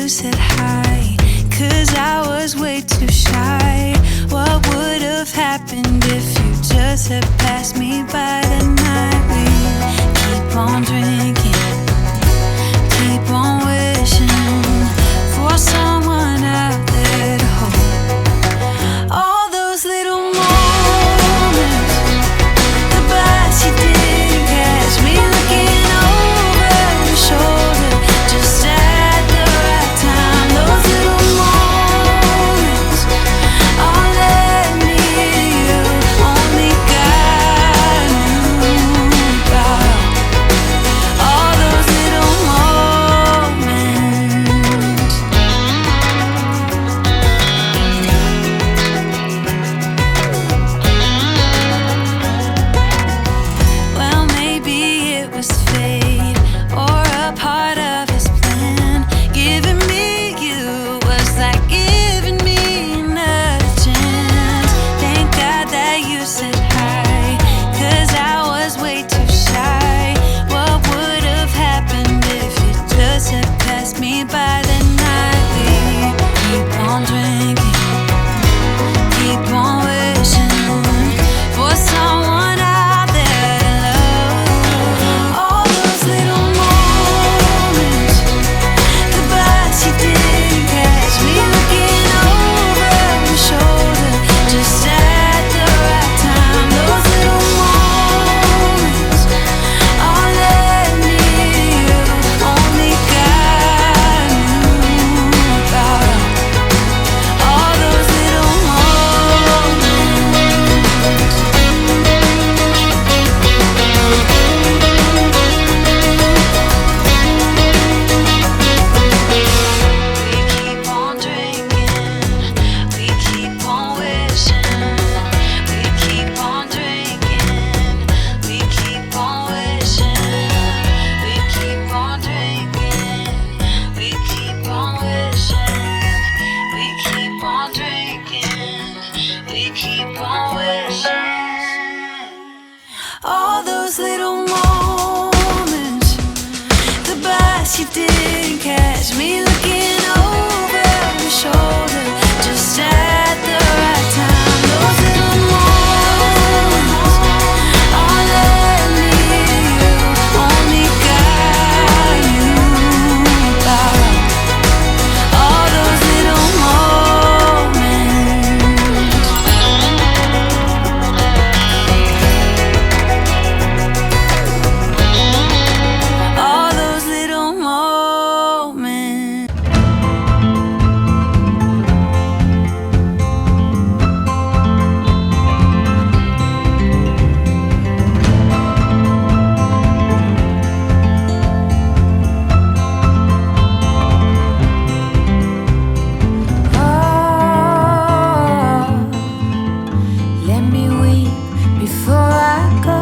you said hi, 'cause I was way too shy. What would have happened if you just had passed me by the night? We keep on drinking, keep on wishing for someone out there to hold. All those little moments, the bites you didn't catch me looking over your shoulder just at the right time. Those little moments all led me to you, only God knew about. All those little moments. Well, maybe it was fate or a part of his plan. Giving me you was like giving me another chance. Thank God that you said hi, 'cause I was way too shy. What would have happened if you just had passed me by the night? We keep on drinking, keep on wishing for someone out there to love. All those little moments, the bites you didn't catch me looking over your shoulder just at the right time. Those little moments all led me to you, only God knew about. All those little moments. We keep on drinking, we keep on wishing. We keep on drinking, we keep on wishing. We keep on drinking, we keep on wishing. We keep on drinking, we keep on wishing. All those little moments, the bites you didn't catch me looking over your shoulder just at the right time. Those little moments all led me to you, only God knew about. All those little moments. All those little moments. Oh, let me weep before I go.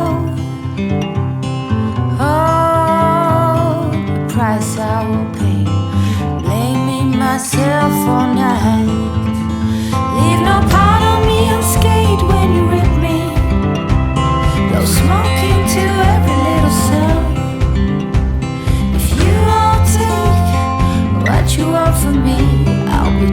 Oh, the price I will pay, blaming myself all night. Leave no part of me unscathed when you rip me. Blow smoke into every little cell. If you won't take what you want from me, I'll be